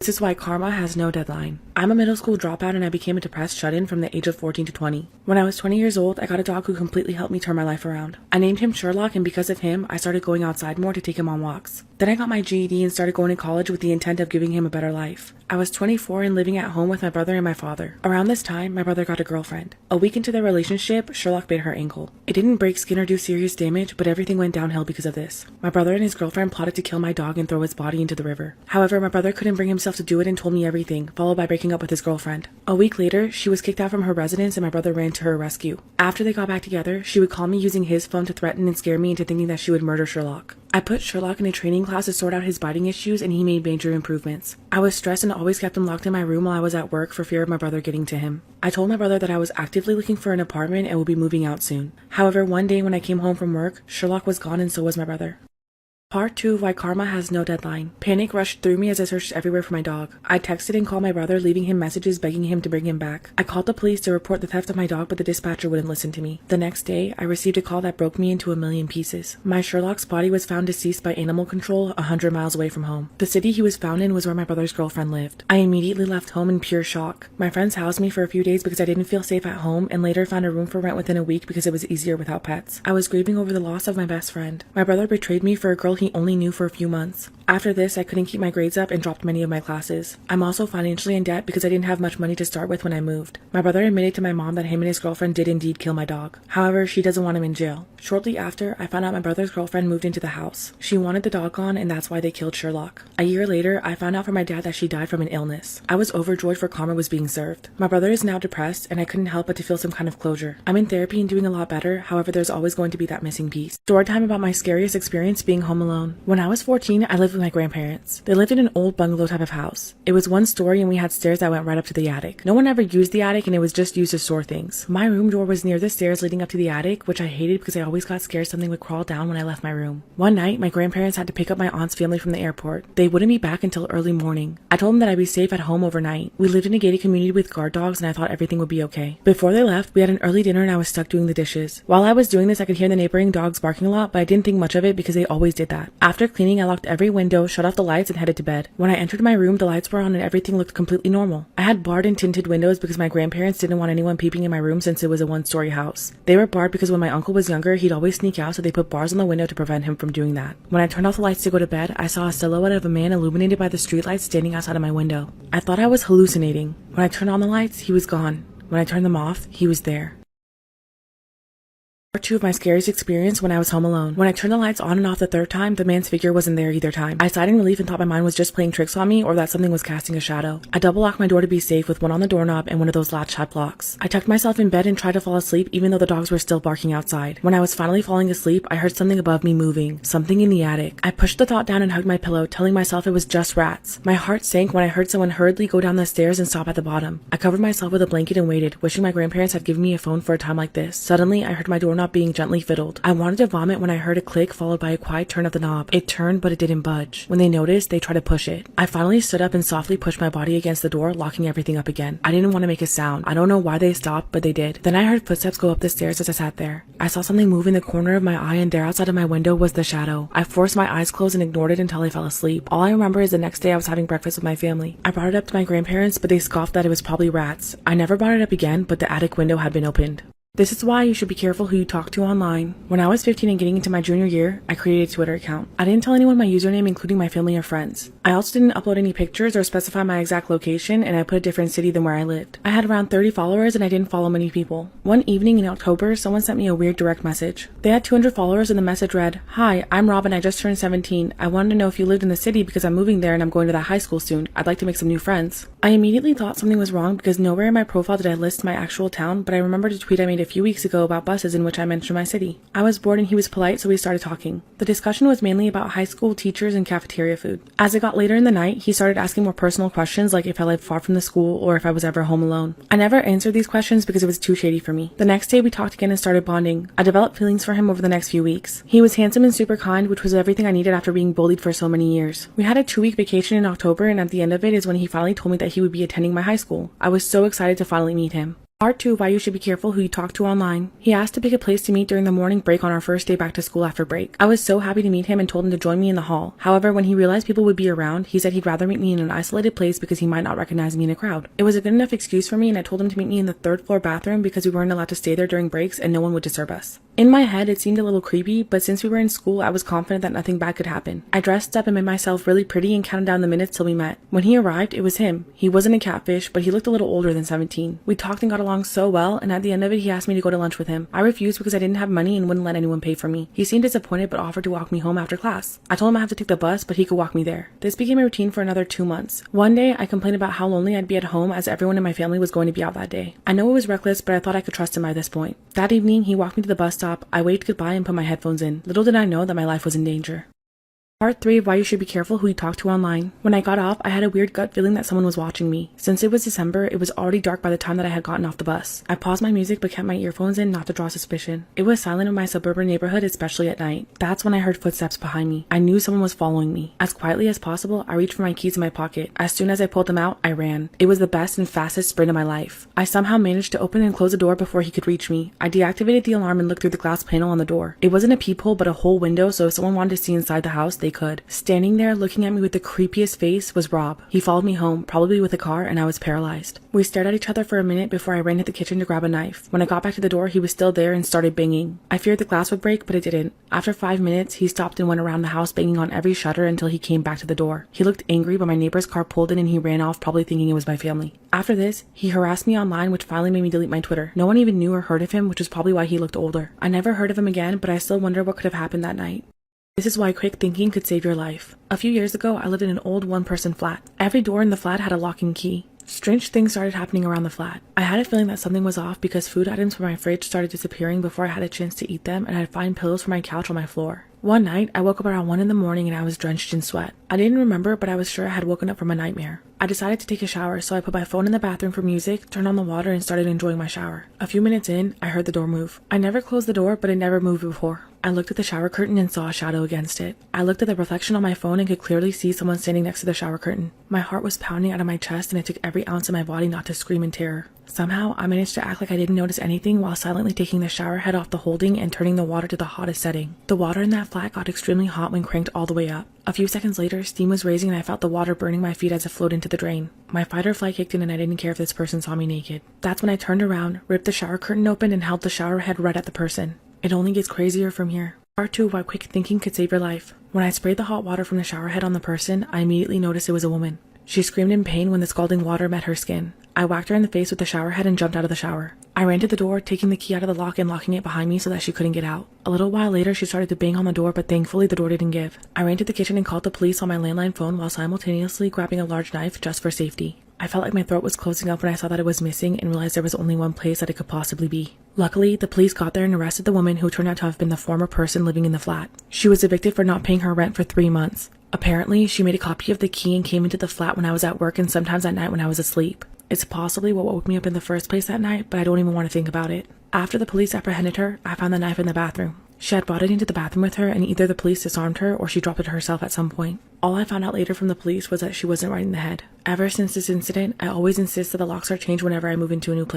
This is why karma has no deadline. I'm a middle school dropout and I became a depressed shut-in from the age of 14 to 20. When I was 20 years old, I got a dog who completely helped me turn my life around. I named him Sherlock, and because of him, I started going outside more to take him on walks. Then I got my GED and started going to college with the intent of giving him a better life. I was 24 and living at home with my brother and my father. Around this time, my brother got a girlfriend. A week into their relationship, Sherlock bit her ankle. It didn't break skin or do serious damage, but everything went downhill because of this. My brother and his girlfriend plotted to kill my dog and throw his body into the river. However, my brother couldn't bring himself to do it and told me everything, followed by breaking up with his girlfriend. A week later, she was kicked out from her residence and my brother ran to her rescue. After they got back together, she would call me using his phone to threaten and scare me into thinking that she would murder Sherlock. I put Sherlock in a training class to sort out his biting issues and he made major improvements. I was stressed and always kept him locked in my room while I was at work for fear of my brother getting to him. I told my brother that I was actively looking for an apartment and would be moving out soon. However, one day when I came home from work, Sherlock was gone and so was my brother. Part 2 of why karma has no deadline. Panic rushed through me as I searched everywhere for my dog. I texted and called my brother, leaving him messages begging him to bring him back. I called the police to report the theft of my dog, but the dispatcher wouldn't listen to me. The next day, I received a call that broke me into a million pieces. My Sherlock's body was found deceased by animal control 100 miles away from home. The city he was found in was where my brother's girlfriend lived. I immediately left home in pure shock. My friends housed me for a few days because I didn't feel safe at home and later found a room for rent within a week because it was easier without pets. I was grieving over the loss of my best friend. My brother betrayed me for a girl he only knew for a few months. After this, I couldn't keep my grades up and dropped many of my classes. I'm also financially in debt because I didn't have much money to start with when I moved. My brother admitted to my mom that him and his girlfriend did indeed kill my dog. However, she doesn't want him in jail. Shortly after, I found out my brother's girlfriend moved into the house. She wanted the dog gone and that's why they killed Sherlock. A year later, I found out from my dad that she died from an illness. I was overjoyed for karma was being served. My brother is now depressed and I couldn't help but to feel some kind of closure. I'm in therapy and doing a lot better, however there's always going to be that missing piece. Story time about my scariest experience being home alone. When I was 14, I lived with my grandparents. They lived in an old bungalow type of house. It was one story and we had stairs that went right up to the attic. No one ever used the attic and it was just used to store things. My room door was near the stairs leading up to the attic, which I hated because I always got scared something would crawl down when I left my room. One night, my grandparents had to pick up my aunt's family from the airport. They wouldn't be back until early morning. I told them that I'd be safe at home overnight. We lived in a gated community with guard dogs and I thought everything would be okay. Before they left, we had an early dinner and I was stuck doing the dishes. While I was doing this, I could hear the neighboring dogs barking a lot, but I didn't think much of it because they always did that. After cleaning, I locked every window, shut off the lights, and headed to bed. When I entered my room, the lights were on and everything looked completely normal. I had barred and tinted windows because my grandparents didn't want anyone peeping in my room since it was a one-story house. They were barred because when my uncle was younger, he'd always sneak out, so they put bars on the window to prevent him from doing that. When I turned off the lights to go to bed, I saw a silhouette of a man illuminated by the streetlights standing outside of my window. I thought I was hallucinating. When I turned on the lights, he was gone. When I turned them off, he was there. Part 2 of my scariest experience when I was home alone. When I turned the lights on and off the third time, the man's figure wasn't there either time. I sighed in relief and thought my mind was just playing tricks on me or that something was casting a shadow. I double locked my door to be safe with one on the doorknob and one of those latch-type locks. I tucked myself in bed and tried to fall asleep even though the dogs were still barking outside. When I was finally falling asleep, I heard something above me moving, something in the attic. I pushed the thought down and hugged my pillow, telling myself it was just rats. My heart sank when I heard someone hurriedly go down the stairs and stop at the bottom. I covered myself with a blanket and waited, wishing my grandparents had given me a phone for a time like this. Suddenly, I heard my doorknob being gently fiddled. I wanted to vomit when I heard a click followed by a quiet turn of the knob. It turned, but it didn't budge. When they noticed, they tried to push it. I finally stood up and softly pushed my body against the door, locking everything up again. I didn't want to make a sound. I don't know why they stopped, but they did. Then I heard footsteps go up the stairs as I sat there. I saw something move in the corner of my eye and there outside of my window was the shadow. I forced my eyes closed and ignored it until I fell asleep. All I remember is the next day I was having breakfast with my family. I brought it up to my grandparents, but they scoffed that it was probably rats. I never brought it up again, but the attic window had been opened. This is why you should be careful who you talk to online. When I was 15 and getting into my junior year, I created a Twitter account. I didn't tell anyone my username, including my family or friends. I also didn't upload any pictures or specify my exact location, and I put a different city than where I lived. I had around 30 followers and I didn't follow many people. One evening in October, someone sent me a weird direct message. They had 200 followers and the message read, "Hi, I'm Robin. I just turned 17. I wanted to know if you lived in the city because I'm moving there and I'm going to that high school soon. I'd like to make some new friends." I immediately thought something was wrong because nowhere in my profile did I list my actual town, but I remembered a tweet I made a few weeks ago about buses in which I mentioned my city. I was bored and he was polite, so we started talking. The discussion was mainly about high school, teachers, and cafeteria food. As it got later in the night, he started asking more personal questions like if I lived far from the school or if I was ever home alone. I never answered these questions because it was too shady for me. The next day we talked again and started bonding. I developed feelings for him over the next few weeks. He was handsome and super kind, which was everything I needed after being bullied for so many years. We had a 2-week vacation in October and at the end of it is when he finally told me that he would be attending my high school. I was so excited to finally meet him. Part 2 of why you should be careful who you talk to online. He asked to pick a place to meet during the morning break on our first day back to school after break. I was so happy to meet him and told him to join me in the hall. However, when he realized people would be around, he said he'd rather meet me in an isolated place because he might not recognize me in a crowd. It was a good enough excuse for me, and I told him to meet me in the 3rd floor bathroom because we weren't allowed to stay there during breaks and no one would disturb us. In my head, it seemed a little creepy, but since we were in school, I was confident that nothing bad could happen. I dressed up and made myself really pretty and counted down the minutes till we met. When he arrived, it was him. He wasn't a catfish, but he looked a little older than 17. We talked and got along so well, and at the end of it, he asked me to go to lunch with him. I refused because I didn't have money and wouldn't let anyone pay for me. He seemed disappointed but offered to walk me home after class. I told him I have to take the bus, but he could walk me there. This became a routine for another 2 months. One day, I complained about how lonely I'd be at home as everyone in my family was going to be out that day. I know it was reckless, but I thought I could trust him by this point. That evening, he walked me to the bus stop. I waved goodbye and put my headphones in. Little did I know that my life was in danger. Part 3 of why you should be careful who you talk to online. When I got off, I had a weird gut feeling that someone was watching me. Since it was December, it was already dark by the time that I had gotten off the bus. I paused my music but kept my earphones in not to draw suspicion. It was silent in my suburban neighborhood, especially at night. That's when I heard footsteps behind me. I knew someone was following me. As quietly as possible, I reached for my keys in my pocket. As soon as I pulled them out, I ran. It was the best and fastest sprint of my life. I somehow managed to open and close the door before he could reach me. I deactivated the alarm and looked through the glass panel on the door. It wasn't a peephole but a whole window, so if someone wanted to see inside the house, they could. Standing there looking at me with the creepiest face was Rob. He followed me home, probably with a car, and I was paralyzed. We stared at each other for a minute before I ran to the kitchen to grab a knife. When I got back to the door, he was still there and started banging. I feared the glass would break, but it didn't. After 5 minutes, he stopped and went around the house banging on every shutter until he came back to the door. He looked angry, but my neighbor's car pulled in and he ran off, probably thinking it was my family. After this, he harassed me online, which finally made me delete my Twitter. No one even knew or heard of him, which is probably why he looked older. I never heard of him again, but I still wonder what could have happened that night. This is why quick thinking could save your life. A few years ago, I lived in an old one-person flat. Every door in the flat had a lock and key. Strange things started happening around the flat. I had a feeling that something was off because food items from my fridge started disappearing before I had a chance to eat them, and I'd find pillows for my couch on my floor. One night, I woke up around 1 in the morning and I was drenched in sweat. I didn't remember, but I was sure I had woken up from a nightmare. I decided to take a shower, so I put my phone in the bathroom for music, turned on the water, and started enjoying my shower. A few minutes in, I heard the door move. I never closed the door, but it never moved before. I looked at the shower curtain and saw a shadow against it. I looked at the reflection on my phone and could clearly see someone standing next to the shower curtain. My heart was pounding out of my chest and it took every ounce of my body not to scream in terror. Somehow, I managed to act like I didn't notice anything while silently taking the shower head off the holding and turning the water to the hottest setting. The water in that flat got extremely hot when cranked all the way up. A few seconds later, steam was raising and I felt the water burning my feet as it flowed into the drain. My fight or flight kicked in and I didn't care if this person saw me naked. That's when I turned around, ripped the shower curtain open, and held the shower head right at the person. It only gets crazier from here. Part 2 of why quick thinking could save your life. When I sprayed the hot water from the shower head on the person, I immediately noticed it was a woman. She screamed in pain when the scalding water met her skin. I whacked her in the face with the shower head and jumped out of the shower. I ran to the door, taking the key out of the lock and locking it behind me so that she couldn't get out. A little while later, she started to bang on the door, but thankfully the door didn't give. I ran to the kitchen and called the police on my landline phone while simultaneously grabbing a large knife just for safety. I felt like my throat was closing up when I saw that it was missing and realized there was only one place that it could possibly be. Luckily, the police got there and arrested the woman who turned out to have been the former person living in the flat. She was evicted for not paying her rent for 3 months. Apparently, she made a copy of the key and came into the flat when I was at work and sometimes at night when I was asleep. It's possibly what woke me up in the first place that night, but I don't even want to think about it. After the police apprehended her, I found the knife in the bathroom. She had brought it into the bathroom with her, and either the police disarmed her or she dropped it herself at some point. All I found out later from the police was that she wasn't right in the head. Ever since this incident, I always insist that the locks are changed whenever I move into a new place.